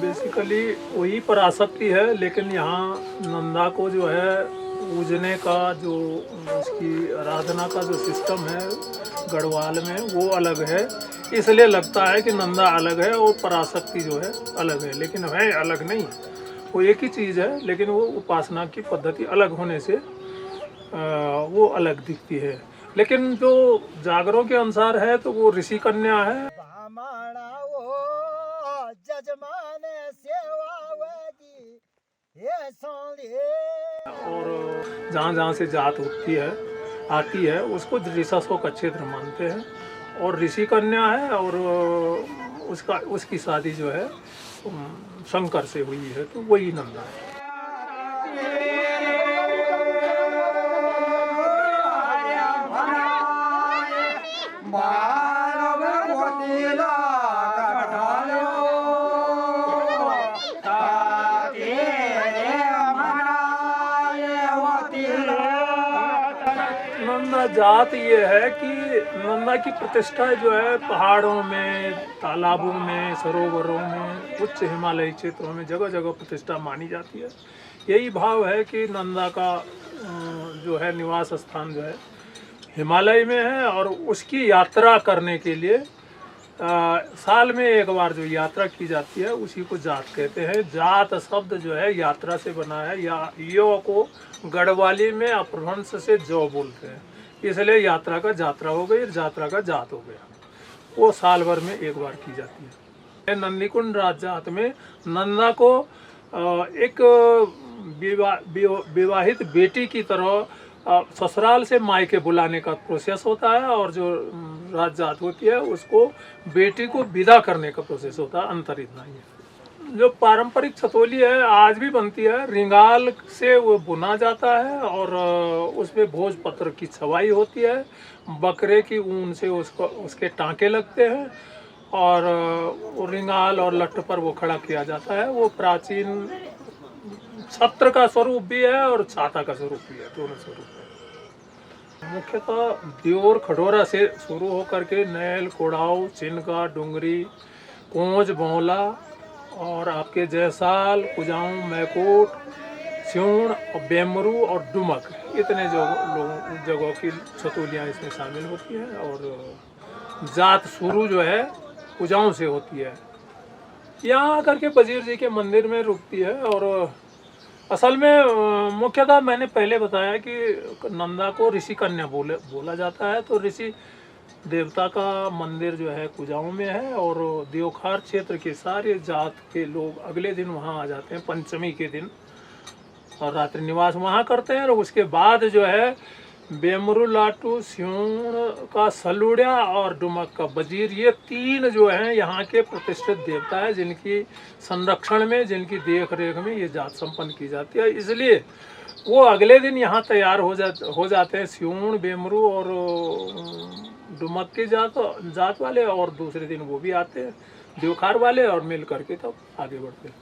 Basically वही पराशक्ति है, लेकिन यहाँ नंदा को जो है पूजने का जो उसकी आराधना का जो सिस्टम है गढ़वाल में वो अलग है, इसलिए लगता है कि नंदा अलग है और पराशक्ति जो है अलग है, लेकिन है अलग नहीं, वो एक ही चीज़ है, लेकिन वो उपासना की पद्धति अलग होने से वो अलग दिखती है। लेकिन जो जागरों के अनुसार है तो वो ऋषि कन्या है। और जहाँ जहाँ से जात होती है आती है उसको ऋषसों का क्षेत्र मानते हैं, और ऋषि कन्या है, और उसकी शादी जो है शंकर से हुई है, तो वही नंदा है। नंदा जात ये है कि नंदा की प्रतिष्ठा जो है पहाड़ों में, तालाबों में, सरोवरों में, उच्च हिमालयी क्षेत्रों में जगह जगह प्रतिष्ठा मानी जाती है। यही भाव है कि नंदा का जो है निवास स्थान जो है हिमालय में है, और उसकी यात्रा करने के लिए साल में एक बार जो यात्रा की जाती है उसी को जात कहते हैं। जात शब्द जो है यात्रा से बना है, या यो को गढ़वाली में अपभ्रंश से जो बोलते हैं, इसलिए यात्रा का जात्रा हो गई, जात्रा का जात हो गया। वो साल भर में एक बार की जाती है। नंदीकुंड राज जात में नंदा को एक विवाहित बेटी की तरह ससुराल से मायके बुलाने का प्रोसेस होता है, और जो राज जात होती है उसको बेटी को विदा करने का प्रोसेस होता है। अंतर इतना ही है। जो पारंपरिक छतोली है आज भी बनती है, रिंगाल से वो बुना जाता है, और उसमें भोजपत्र की छवाई होती है, बकरे की ऊन से उसके टांके लगते हैं, और रिंगाल और लट्ठ पर वो खड़ा किया जाता है। वो प्राचीन छत्र का स्वरूप भी है और छाता का स्वरूप भी है, दोनों स्वरूप है। मुख्यतः दियोर खडोरा से शुरू होकर के नैल, कोड़ाऊ, चिनका, डुंगरी, कोंज, बौला और आपके जयसाल, कुजाऊ, मैकोट, स्यूण और बेमरू और डुमक, इतने जगहों की छतोलियाँ इसमें शामिल होती हैं। और जात शुरू जो है कुजाऊ से होती है, यहाँ आकर के वजीर जी के मंदिर में रुकती है। और असल में मुख्यतः मैंने पहले बताया कि नंदा को ऋषि कन्या बोला जाता है, तो ऋषि देवता का मंदिर जो है कुजाऊ में है, और देवखार क्षेत्र के सारे जात के लोग अगले दिन वहाँ आ जाते हैं, पंचमी के दिन, और रात्रि निवास वहाँ करते हैं। और उसके बाद जो है बेमरू लाटू, स्यूण का सलूड़ा और डुमक का वजीर, ये तीन जो हैं यहाँ के प्रतिष्ठित देवता है, जिनकी संरक्षण में, जिनकी देख रेख में ये जात संपन्न की जाती है। इसलिए वो अगले दिन यहाँ तैयार हो जाते हैं, स्यूण, बेमरू और डुमक के जात वाले, और दूसरे दिन वो भी आते हैं देवखार वाले, और मिल करके तब आगे बढ़ते हैं।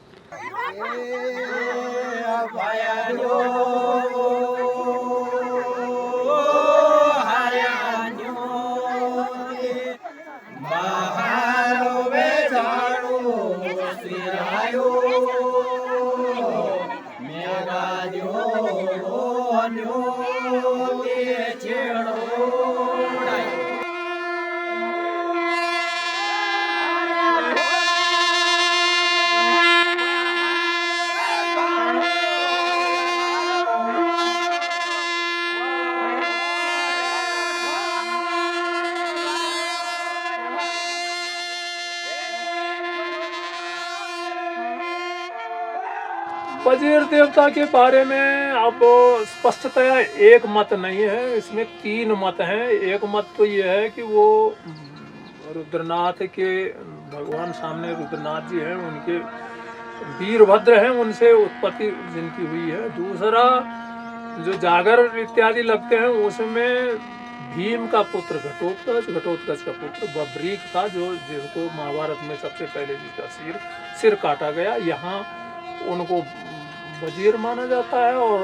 वजीर देवता के बारे में अब स्पष्टतया एक मत नहीं है, इसमें तीन मत हैं। एक मत तो ये है कि वो रुद्रनाथ के भगवान सामने रुद्रनाथ जी हैं, उनके वीरभद्र हैं, उनसे उत्पत्ति जिनकी हुई है। दूसरा जो जागर इत्यादि लगते हैं उसमें भीम का पुत्र घटोत्कच का पुत्र बब्रीक था, जिसको महाभारत में सबसे पहले जिसका सिर काटा गया, यहाँ उनको वजीर माना जाता है, और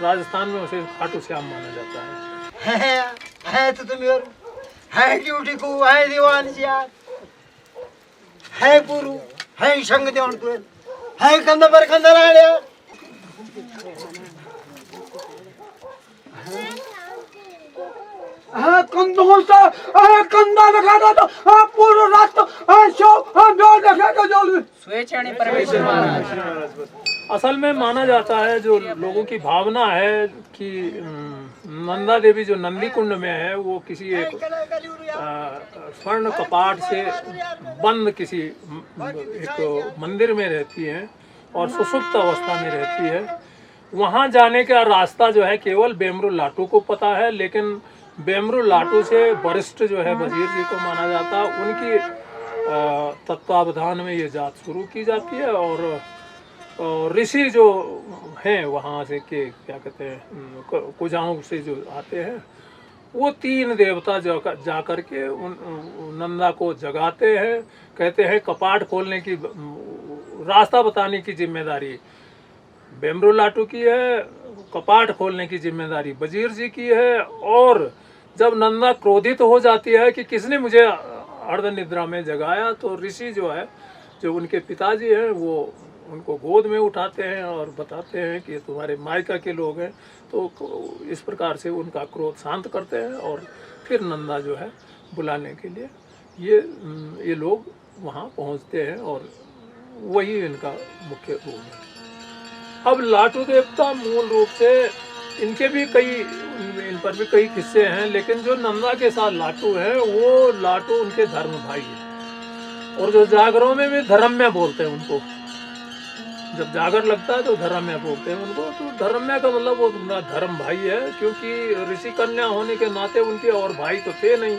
राजस्थान में उसे खाटू श्याम माना जाता है तो तुम और है ड्यूटी को है दीवान यार है गुरु है संग देवण तू है कंदा पर कंदा राड्या हाँ कंदोसा हाँ कंदा दिखाता तो हाँ पूरा रास्ता हाँ शो हाँ जो देखेगा जो स्वेच्छाणी परमेश्वर महाराज। असल में माना जाता है जो लोगों की भावना है कि नंदा देवी जो नंदी कुंड में है वो किसी एक स्वर्ण कपाट से बंद किसी एक मंदिर में रहती है और सुसुप्त अवस्था में रहती है। वहाँ जाने का रास्ता जो है केवल बेमरू लाटू को पता है, लेकिन बेमरू लाटू से वरिष्ठ जो है वजीर जी को माना जाता है, उनकी तत्वावधान में ये जात शुरू की जाती है। और ऋषि जो हैं वहाँ से के क्या कहते हैं कुजाओं से जो आते हैं वो 3 देवता जा कर के उन नंदा को जगाते हैं। कहते हैं कपाट खोलने की रास्ता बताने की जिम्मेदारी बेमरू लाटू की है, कपाट खोलने की जिम्मेदारी वजीर जी की है। और जब नंदा क्रोधित हो जाती है कि किसने मुझे अर्ध निद्रा में जगाया, तो ऋषि जो है जो उनके पिताजी हैं वो उनको गोद में उठाते हैं और बताते हैं कि तुम्हारे मायका के लोग हैं। तो इस प्रकार से उनका क्रोध शांत करते हैं और फिर नंदा जो है बुलाने के लिए ये लोग वहाँ पहुँचते हैं और वही इनका मुख्य रूप है। अब लाटू देवता मूल रूप से इनके भी इन पर भी कई किस्से हैं, लेकिन जो नंदा के साथ लाटू है वो लाटू उनके धर्म भाई है। और जो जागरों में भी धर्म्य बोलते हैं उनको, जब जागर लगता है तो धर्म्य बोलते हैं उनको। तो धर्म्य का मतलब वो उनका धर्म भाई है, क्योंकि ऋषि कन्या होने के नाते उनके और भाई तो थे नहीं।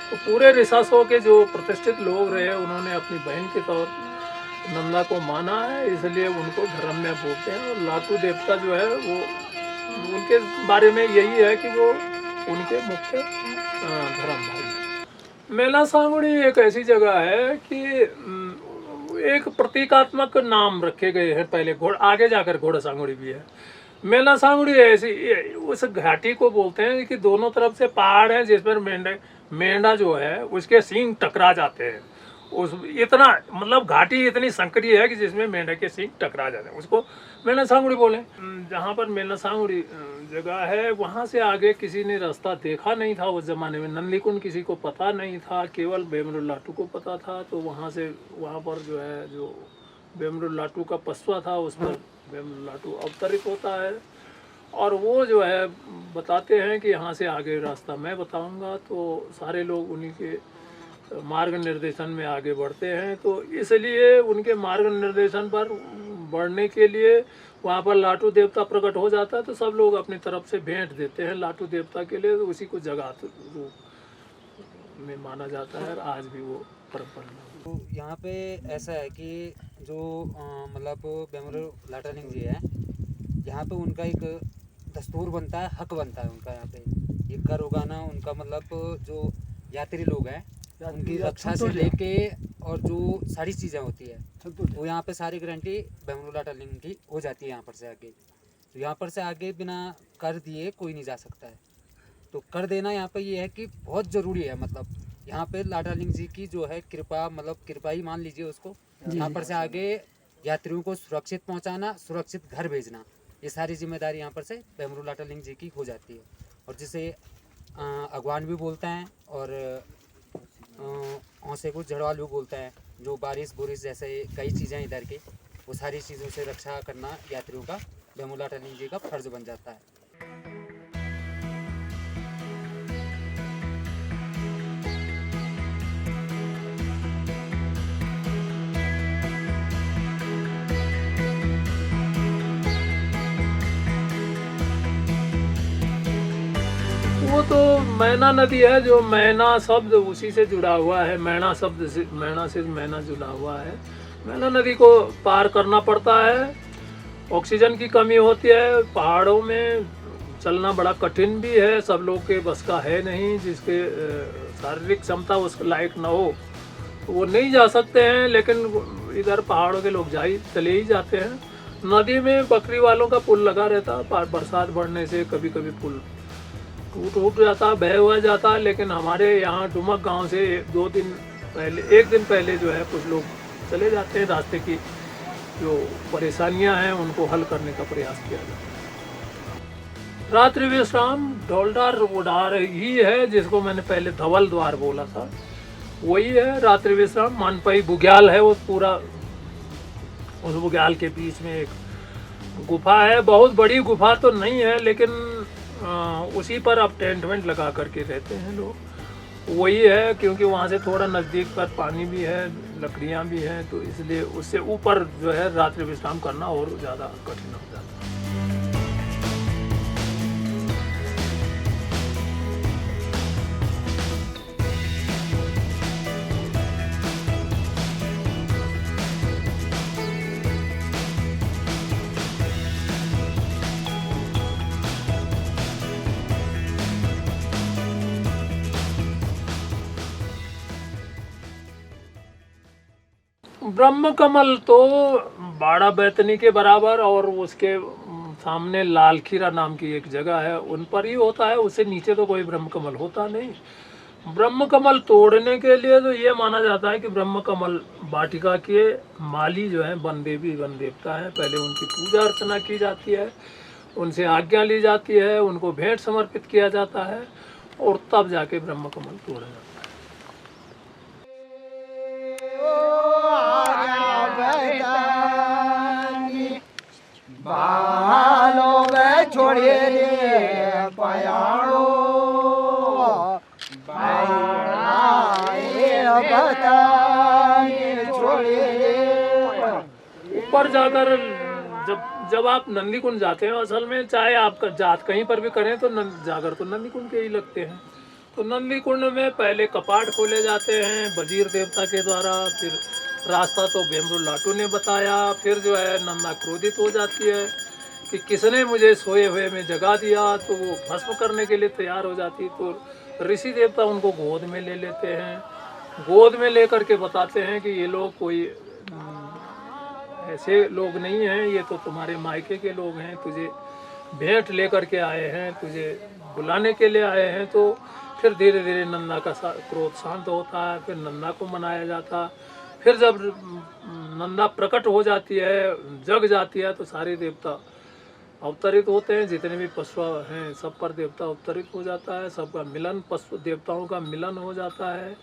तो पूरे ऋषासों के जो प्रतिष्ठित लोग रहे उन्होंने अपनी बहन के तौर नंदा को माना है, इसलिए उनको धर्म्य बोलते हैं। और लाटू देवता जो है वो उनके बारे में यही है कि वो उनके मुख्य धर्म भाई है। मेला सांगुड़ी एक ऐसी जगह है कि एक प्रतीकात्मक नाम रखे गए हैं पहले, आगे जाकर घोड़ा सांगुड़ी भी है। मेला सांगुड़ी ऐसी उस घाटी को बोलते हैं कि दोनों तरफ से पहाड़ है जिस पर मेंढा जो है उसके सींग टकरा जाते हैं। उस इतना मतलब घाटी इतनी संकरी है कि जिसमें मेंढक के सींग टकरा जाते हैं, उसको मेला सांगुड़ी बोले। जहाँ पर मेला सांगुड़ी जगह है वहाँ से आगे किसी ने रास्ता देखा नहीं था उस जमाने में। नंदीकुंड किसी को पता नहीं था, केवल बेमरू लाटू को पता था। तो वहाँ पर जो है जो बेमरू लाटू का पसवा था उस पर बेमरू लाटू अवतरित होता है और वो जो है बताते हैं कि यहाँ से आगे रास्ता मैं बताऊँगा। तो सारे लोग उन्हीं के मार्ग निर्देशन में आगे बढ़ते हैं। तो इसलिए उनके मार्ग निर्देशन पर बढ़ने के लिए वहाँ पर लाटू देवता प्रकट हो जाता है। तो सब लोग अपनी तरफ से भेंट देते हैं लाटू देवता के लिए, तो उसी को जगात रूप में माना जाता है। आज भी वो परंपरा। तो यहाँ पे ऐसा है कि जो मतलब बेमरू लाटालिंग जी है, यहाँ पे उनका एक दस्तूर बनता है, हक बनता है उनका। यहाँ पे एक कर उगाना उनका मतलब जो यात्री लोग हैं उनकी रक्षा से लेके और जो सारी चीज़ें होती है वो यहाँ पे सारी गारंटी बेमरू लाटालिंग की हो जाती है यहाँ पर से आगे। तो यहाँ पर से आगे बिना कर दिए कोई नहीं जा सकता है। तो कर देना यहाँ पे ये है कि बहुत ज़रूरी है। मतलब यहाँ पे लाटालिंग जी की जो है कृपा, मतलब कृपा ही मान लीजिए उसको। यहाँ पर से आगे यात्रियों को सुरक्षित पहुँचाना, सुरक्षित घर भेजना, ये सारी जिम्मेदारी यहाँ पर से बेमरू लाटालिंग जी की हो जाती है। और जिसे अगवान भी बोलते हैं और औंसे को जड़वाल भी बोलते हैं। जो बारिश बुरिश जैसे कई चीज़ें इधर की, वो सारी चीज़ों से रक्षा करना यात्रियों का बेमरू लाटालिंग जी का फर्ज बन जाता है। वो तो मैना नदी है, जो मैना शब्द उसी से जुड़ा हुआ है। मैना शब्द से मैना जुड़ा हुआ है। मैना नदी को पार करना पड़ता है, ऑक्सीजन की कमी होती है, पहाड़ों में चलना बड़ा कठिन भी है, सब लोग के बस का है नहीं। जिसके शारीरिक क्षमता उसके लायक ना हो तो वो नहीं जा सकते हैं, लेकिन इधर पहाड़ों के लोग चले ही जाते हैं। नदी में बकरी वालों का पुल लगा रहता है, बरसात बढ़ने से कभी कभी पुल टूट जाता, बह हुआ जाता। लेकिन हमारे यहाँ डुमक गांव से एक दिन पहले जो है कुछ लोग चले जाते हैं। रास्ते की जो परेशानियां हैं उनको हल करने का प्रयास किया जाता है। रात्रि विश्राम ढोलदार उडार ही है, जिसको मैंने पहले धवल द्वार बोला था, वही है रात्रि विश्राम। मानपई बुग्याल है वो पूरा, उस बुग्याल के बीच में एक गुफा है। बहुत बड़ी गुफा तो नहीं है, लेकिन उसी पर अब टेंट वेंट लगा करके रहते हैं लोग। वही है, क्योंकि वहाँ से थोड़ा नज़दीक पर पानी भी है, लकड़ियाँ भी हैं, तो इसलिए उससे ऊपर जो है रात्रि विश्राम करना और ज़्यादा कठिन हो जाता है। ब्रह्म कमल तो बाड़ा बैतनी के बराबर और उसके सामने लाल खीरा नाम की एक जगह है, उन पर ही होता है। उससे नीचे तो कोई ब्रह्म कमल होता नहीं। ब्रह्म कमल तोड़ने के लिए तो ये माना जाता है कि ब्रह्म कमल वाटिका के माली जो है वन देवी वन देवता है, पहले उनकी पूजा अर्चना की जाती है, उनसे आज्ञा ली जाती है, उनको भेंट समर्पित किया जाता है और तब जाके ब्रह्म कमल तोड़ा जाता है। बालो वे छोड़िए रे पयाड़ो छोड़िए रे। ऊपर जाकर जब आप नंदी कुंड जाते हैं, असल में चाहे आपका जात कहीं पर भी करें तो जाकर तो नंदी कुंड के ही लगते हैं। तो नंदी कुंड में पहले कपाट खोले जाते हैं वजीर देवता के द्वारा, फिर रास्ता तो बेमरू लाटू ने बताया। फिर जो है नंदा क्रोधित हो जाती है कि किसने मुझे सोए हुए में जगा दिया, तो वो भस्म करने के लिए तैयार हो जाती। तो ऋषि देवता उनको गोद में ले लेते हैं, गोद में लेकर के बताते हैं कि ये लोग कोई ऐसे लोग नहीं हैं, ये तो तुम्हारे मायके के लोग हैं, तुझे भेंट लेकर के आए हैं, तुझे बुलाने के लिए आए हैं। तो फिर धीरे धीरे नंदा का क्रोध शांत होता है, फिर नंदा को मनाया जाता। फिर जब नंदा प्रकट हो जाती है, जग जाती है, तो सारे देवता अवतरित होते हैं, जितने भी पशु हैं सब पर देवता अवतरित हो जाता है, सबका मिलन, पशु देवताओं का मिलन हो जाता है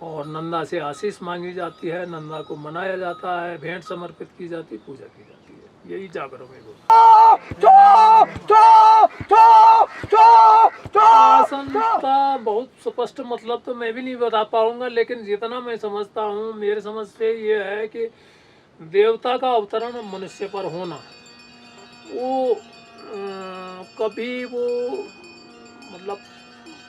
और नंदा से आशीष मांगी जाती है, नंदा को मनाया जाता है, भेंट समर्पित की जाती, पूजा की जाती है। यही जागरण में आसन का बहुत स्पष्ट मतलब तो मैं भी नहीं बता पाऊंगा, लेकिन जितना मैं समझता हूँ, मेरे समझ से ये है कि देवता का अवतरण मनुष्य पर होना, वो कभी वो मतलब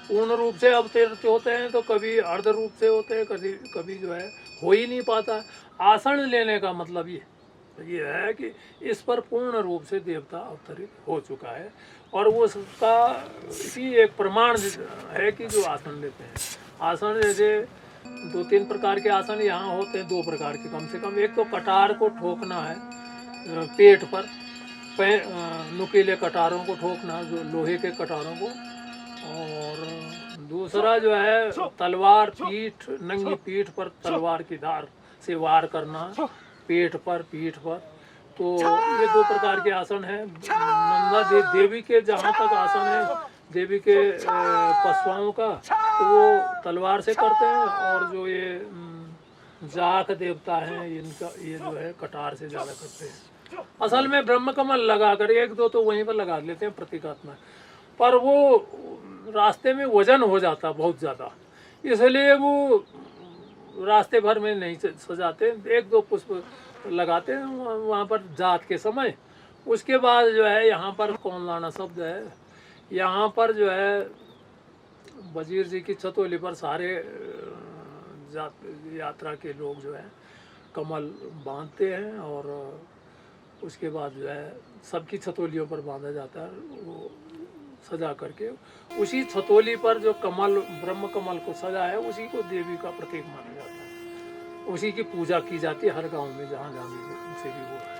पूर्ण रूप से अवतरित होते हैं, तो कभी अर्ध रूप से होते हैं, कभी कभी जो है हो ही नहीं पाता। आसन लेने का मतलब ये है कि इस पर पूर्ण रूप से देवता अवतरित हो चुका है, और वो उसका ही एक प्रमाण है कि जो आसन लेते हैं। आसन जैसे 2-3 प्रकार के आसन यहाँ होते हैं, 2 प्रकार के कम से कम। एक तो कटार को ठोकना है पेट पर, नुकीले कटारों को ठोकना, जो लोहे के कटारों को, और दूसरा जो है तलवार पीठ, नंगी पीठ पर तलवार की धार से वार करना, पेट पर, पीठ पर। तो ये 2 प्रकार के आसन हैं। नंदा देवी के जहाँ तक आसन है देवी के पशुओं का, तो वो तलवार से करते हैं, और जो ये जाख देवता हैं इनका ये जो है कटार से ज़्यादा करते हैं। असल में ब्रह्म कमल लगा कर 1-2 तो वहीं पर लगा लेते हैं प्रतीकात्मक, पर वो रास्ते में वजन हो जाता बहुत ज़्यादा, इसलिए वो रास्ते भर में नहीं सजाते, 1-2 पुष्प लगाते हैं वहाँ पर जात के समय। उसके बाद जो है यहाँ पर कौन लाना शब्द है, यहाँ पर जो है वजीर जी की छतोली पर सारे यात्रा के लोग जो है कमल बांधते हैं, और उसके बाद जो है सबकी छतोलियों पर बांधा जाता है, वो सजा करके उसी छतोली पर जो कमल ब्रह्म कमल को सजा है उसी को देवी का प्रतीक माना जाता है, उसी की पूजा की जाती है हर गांव में जहाँ जहाँ भी से भी वो है।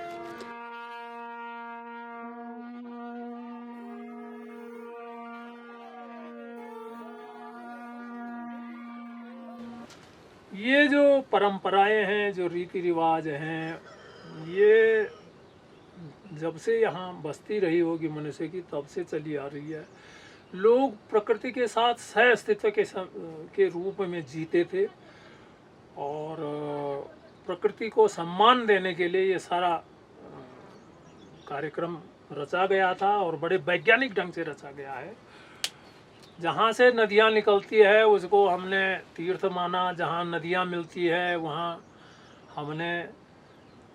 ये जो परंपराएं हैं, जो रीति रिवाज हैं, ये जब से यहाँ बस्ती रही होगी मनुष्य की तब से चली आ रही है। लोग प्रकृति के साथ सह अस्तित्व के रूप में जीते थे और प्रकृति को सम्मान देने के लिए ये सारा कार्यक्रम रचा गया था और बड़े वैज्ञानिक ढंग से रचा गया है। जहाँ से नदियाँ निकलती है उसको हमने तीर्थ माना, जहाँ नदियाँ मिलती है वहाँ हमने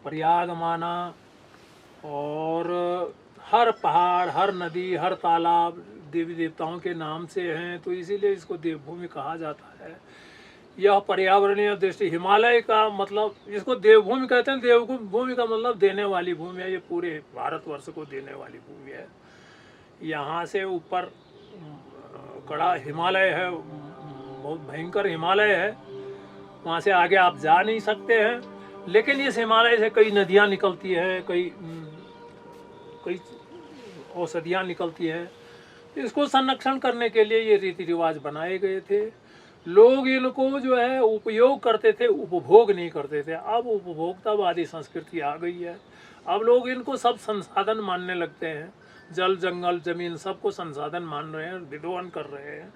प्रयाग माना, और हर पहाड़, हर नदी, हर तालाब देवी देवताओं के नाम से हैं, तो इसीलिए इसको देवभूमि कहा जाता है। यह पर्यावरणीय दृष्टि, हिमालय का मतलब इसको देवभूमि कहते हैं। देवभूमि का मतलब देने वाली भूमि है, ये पूरे भारतवर्ष को देने वाली भूमि है। यहाँ से ऊपर कड़ा हिमालय है, बहुत भयंकर हिमालय है, वहाँ से आगे आप जा नहीं सकते हैं। लेकिन इस हिमालय से कई नदियाँ निकलती हैं, कई औषधियाँ निकलती हैं। इसको संरक्षण करने के लिए ये रीति रिवाज बनाए गए थे। लोग इनको जो है उपयोग करते थे, उपभोग नहीं करते थे। अब उपभोक्तावादी संस्कृति आ गई है। अब लोग इनको सब संसाधन मानने लगते हैं। जल, जंगल, जमीन सबको संसाधन मान रहे हैं, विदोहन कर रहे हैं।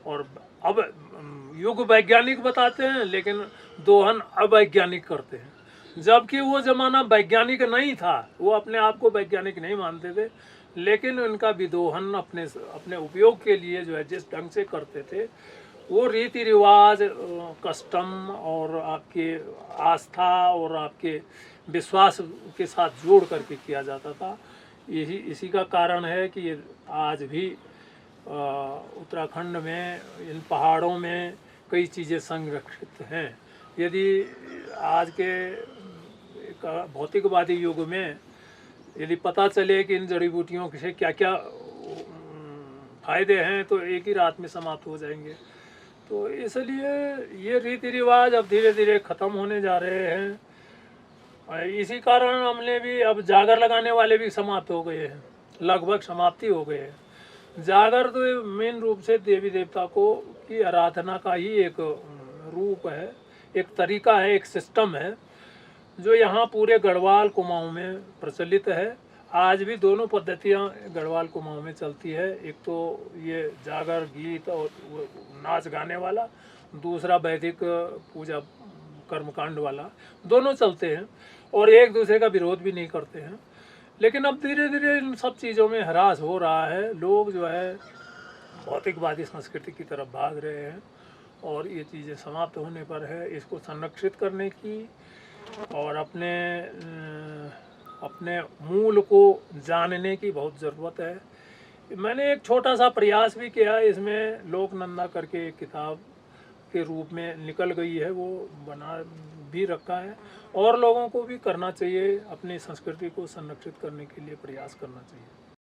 और अब युग वैज्ञानिक बताते हैं लेकिन दोहन अवैज्ञानिक करते हैं। जबकि वो ज़माना वैज्ञानिक नहीं था, वो अपने आप को वैज्ञानिक नहीं मानते थे, लेकिन उनका विदोहन अपने उपयोग के लिए जो है जिस ढंग से करते थे, वो रीति रिवाज, कस्टम और आपके आस्था और आपके विश्वास के साथ जोड़ करके किया जाता था। इसी का कारण है कि आज भी उत्तराखंड में इन पहाड़ों में कई चीज़ें संरक्षित हैं। यदि आज के भौतिकवादी युग में यदि पता चले कि इन जड़ी बूटियों से क्या क्या फायदे हैं तो एक ही रात में समाप्त हो जाएंगे। तो इसलिए ये रीति रिवाज अब धीरे धीरे ख़त्म होने जा रहे हैं। और इसी कारण हमने भी अब जागर लगाने वाले भी समाप्त हो गए हैं, लगभग समाप्ति हो गए हैं। जागर तो मेन रूप से देवी देवता को की आराधना का ही एक रूप है, एक तरीका है, एक सिस्टम है जो यहाँ पूरे गढ़वाल कुमाऊँ में प्रचलित है। आज भी दोनों पद्धतियाँ गढ़वाल कुमाऊँ में चलती है। एक तो ये जागर, गीत और नाच गाने वाला, दूसरा वैदिक पूजा कर्मकांड वाला, दोनों चलते हैं और एक दूसरे का विरोध भी नहीं करते हैं। लेकिन अब धीरे धीरे इन सब चीज़ों में ह्रास हो रहा है। लोग जो है भौतिकवादी संस्कृति की तरफ भाग रहे हैं और ये चीज़ें समाप्त होने पर है इसको संरक्षित करने की और अपने मूल को जानने की बहुत ज़रूरत है। मैंने एक छोटा सा प्रयास भी किया, इसमें लोकनंदा करके एक किताब के रूप में निकल गई है, वो बना भी रखा है और लोगों को भी करना चाहिए, अपनी संस्कृति को संरक्षित करने के लिए प्रयास करना चाहिए।